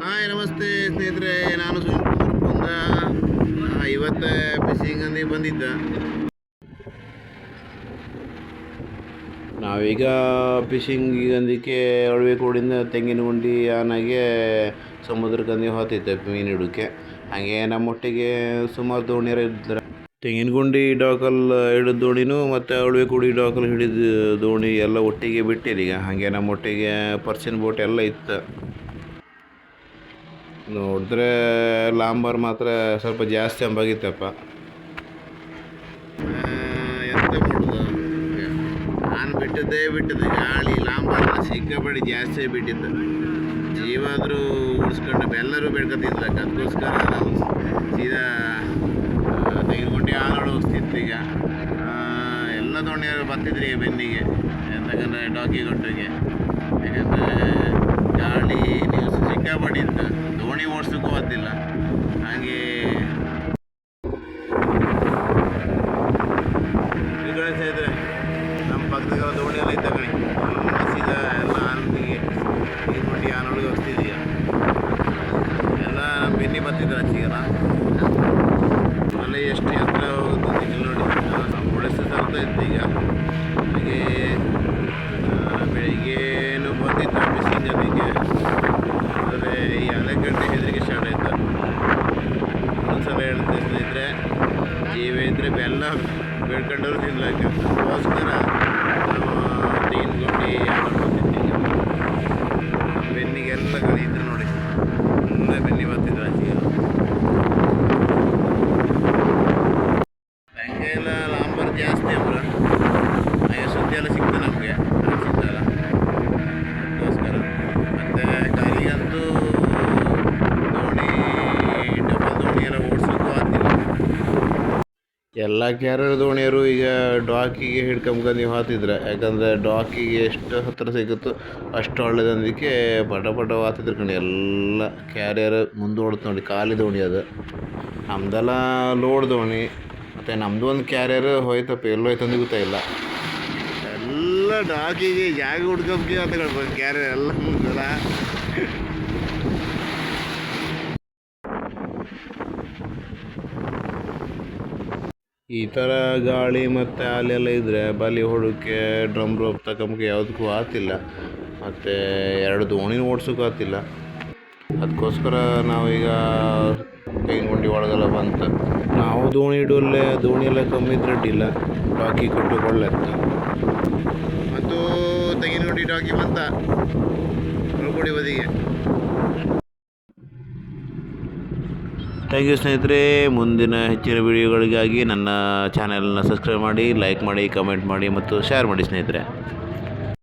Hi ನಮಸ್ತೆ ಸ್ನೇಹಿತರೆ, ನಾನು ಸುನಿಲ್ ಕುಮಾರ್ ಪುಂದ. ಇವತ್ತು ಫಿಶಿಂಗ್ ಅಂದೇ ಬಂದಿದ್ದ. ನಾವೀಗ ಫಿಶಿಂಗ್ ಅಂದಕ್ಕೆ ಅಳವೆಕೋಡಿಂದ ತೆಂಗಿನಗುಂಡಿ ಆನಾಗೆ ಸಮುದ್ರಕ್ಕೆ ಹೋಗ್ತಿದ್ದೆ ಮೀನು ಹಿಡೋಕ್ಕೆ. ಹಾಗೆ ನಮ್ಮೊಟ್ಟಿಗೆ ಸುಮಾರು ದೋಣಿಯರು ಇದ್ದಾರೆ. ತೆಂಗಿನಗುಂಡಿ ಡಾಕಲ್ ಹಿಡಿದ ದೋಣಿನೂ ಮತ್ತು ಅಳವೆಕೋಡಿ ಡಾಕಲ್ ಹಿಡಿದ ದೋಣಿ ಎಲ್ಲ ಒಟ್ಟಿಗೆ ಬಿಟ್ಟಿರೀಗ. ಹಾಗೆ ನಮ್ಮೊಟ್ಟಿಗೆ ಪರ್ಸಿನ್ ಬೋಟ್ ಎಲ್ಲ ಇತ್ತು. ನೋಡಿದ್ರೆ ಲಾಂಬರ್ ಮಾತ್ರ ಸ್ವಲ್ಪ ಜಾಸ್ತಿ ಅಂಬಾಗಿತ್ತಪ್ಪ. ಎಂತ ಮಾಡೋದು, ನಾನು ಬಿಟ್ಟದ್ದೇ ಗಾಳಿ ಲಾಂಬರ್ ಸಿಕ್ಕಾಪಡಿ ಜಾಸ್ತಿ ಬಿಟ್ಟಿದ್ದು. ಜೀವಾದರೂ ಉಳಿಸ್ಕೊಂಡು ಎಲ್ಲರೂ ಬೇಡ್ಕೊತಿದ್ಲ. ಅದಕ್ಕೋಸ್ಕರ ನಾವು ಸೀದಾ ತೆಗೆದುಕೊಂಡು ಆನೋಡು ಹೋಗ್ತಿತ್ತು. ಈಗ ಎಲ್ಲ ದೋಣಿಯರು ಬರ್ತಿದ್ರಿ ಬೆನ್ನಿಗೆ, ಯಾಕಂದರೆ ಡಾಕಿ ಕೊಟ್ಟಿಗೆ. ಯಾಕಂದರೆ ಗಾಳಿ ನೀವು ಸಿಕ್ಕಾಪಟ್ಟಿತ್ತು, ದೋಣಿ ಓಡಿಸೋಕ್ಕೂ ಬರ್ತಿಲ್ಲ. ಹಾಗೆ ಈ ಕಡೆ ಸೇರಿದ್ರೆ ನಮ್ಮ ಪಕ್ಕದ ದೋಣಿ ಎಲ್ಲ ಇದ್ದ ಕಣೆ ಸೀದಾ ಎಲ್ಲ ಆನಂದಿಗೆ ತೆಗೆದುಕೊಂಡು ಆನೋಳಿಗೆ ಹೋಗ್ತಿದೀಯ. ಎಲ್ಲ ನಮ್ಮ ಬೆನ್ನಿ ಬರ್ತಿದ್ರು ಹಚ್ಚಿಗೆಲ್ಲ. ಅಲ್ಲಿ ಎಷ್ಟು ಎತ್ತರ ಹೋಗುತ್ತೆ ನೋಡಿ, ಉಳಿಸ ತರ್ತಾ ಇತ್ತು. ಈಗ ಹಾಗೆ ಬೆಳಿಗ್ಗೆನೂ ಬಂದಿತ್ತು ಬಿಸಿಲು ಜೊತೆಗೆ. ಆದರೆ ಈ 4 ಗಂಟೆ ಹೆದರಿಕೆ ಸ್ಟಾರ್ಟ್ ಆಯಿತು. ಒಂದ್ಸಲ ಹೇಳ್ತಿದ್ರೆ ಜೀವ ಇದ್ದರೆ ಬೆಲ್ಲ ಬೇಡ್ಕೊಂಡವ್ರು ತಿನ್ಲಾಕ. ಅದಕ್ಕೋಸ್ಕರ ತೆಂಗಿನಗುಂಡಿ ಬರ್ತಿತ್ತು. ಈಗ ಬೆನ್ನಿಗೆಲ್ಲ ಕಲಿಯಿದ್ರು ನೋಡಿ, ಸುಮ್ಮನೆ ಬೆನ್ನಿ ಬರ್ತಿದ್ರು ಆಚೆಗೆ. ಹಂಗೆ ಎಲ್ಲ ಲಾಂಬರ್ ಜಾಸ್ತಿ ಅಬ್ರ ಹಾಗೆ ಸುದ್ದಿ ಎಲ್ಲ ಸಿಗ್ತದೆ ನಮಗೆ, ಸಿಗ್ತಲ್ಲ. ಅದಕ್ಕೋಸ್ಕರ ಮತ್ತು ಕಾರಿಗಂತೂ ದೋಣಿ ಡಬಲ್ ದೋಣಿ ಎಲ್ಲ ಓಡಿಸೋಕ್ಕೂ ಆಗ್ತಿಲ್ಲ. ಎಲ್ಲ ಕ್ಯಾರರ್ ದೋಣಿಯರು ಈಗ ಡಾಕಿಗೆ ಹಿಡ್ಕೊಂಬಂದು ಹಾತಿದ್ರೆ. ಯಾಕಂದರೆ ಡಾಕಿಗೆ ಎಷ್ಟು ಹತ್ತಿರ ಸಿಗುತ್ತೋ ಅಷ್ಟು ಒಳ್ಳೆಯದಕ್ಕೆ ಪಟ ಹಾತಿದ್ರು ಕಣಿ. ಎಲ್ಲ ಕ್ಯಾರಿಯರ್ ಮುಂದೋಡ್ತು ನೋಡಿ, ಖಾಲಿ ದೋಣಿ ಅದು. ನಮ್ದೆಲ್ಲ ಲೋಡ್ ದೋಣಿ. ಮತ್ತು ನಮ್ಮದು ಒಂದು ಕ್ಯಾರಿಯರ್ ಹೋಯ್ತಪ್ಪ, ಎಲ್ಲೋಯ್ತು ಅಂತ ಗೊತ್ತಾಯಿಲ್ಲ. ಎಲ್ಲ ಡಾಕಿಗೆ ಜಾಗ ಹುಡ್ಕೊಂಬಿ ಅಂತ ಹೇಳ್ಬೋದು. ಕ್ಯಾರಿಯರ್ ಎಲ್ಲ ಮುಂದಲ್ಲ. ಈ ಥರ ಗಾಳಿ ಮತ್ತು ಅಲ್ಲೆಲ್ಲ ಇದ್ದರೆ ಬಲಿ ಹೊಡೋಕ್ಕೆ ಡ್ರಮ್ ರೋಪ್ ತಗೊಂಬಕ್ಕೆ ಯಾವುದಕ್ಕೂ ಆಗ್ತಿಲ್ಲ. ಮತ್ತು 2 ದೋಣಿನೂ ಓಡ್ಸೋಕ್ಕೂ ಆಗ್ತಿಲ್ಲ. ಅದಕ್ಕೋಸ್ಕರ ನಾವೀಗ ತೆಂಗಿನಗುಂಡಿ ಒಳಗೆಲ್ಲ ಬಂತು. ನಾವು ದೋಣಿ ಇಡೋಲ್ಲೇ ದೋಣಿ ಎಲ್ಲ ಕಮ್ಮಿ ಇದ್ರೆ ಅಡ್ಡಿಲ್ಲ, ಡಾಕಿ ಕೊಟ್ಟು ಕೊಳ್ಳೆತ್ತು. ಮತ್ತು ತೆಂಗಿನಗುಂಡಿ ಡಾಕಿ ಬಂತ ಅಳವೆಕೋಡಿ ಬದಿಗೆ. ಥ್ಯಾಂಕ್ ಯು ಸ್ನೇಹಿತರೆ. ಮುಂದಿನ ಹೆಚ್ಚಿನ ವಿಡಿಯೋಗಳಿಗಾಗಿ ನನ್ನ ಚಾನೆಲ್ನ ಸಬ್ಸ್ಕ್ರೈಬ್ ಮಾಡಿ, ಲೈಕ್ ಮಾಡಿ, ಕಮೆಂಟ್ ಮಾಡಿ ಮತ್ತು ಶೇರ್ ಮಾಡಿ ಸ್ನೇಹಿತರೆ.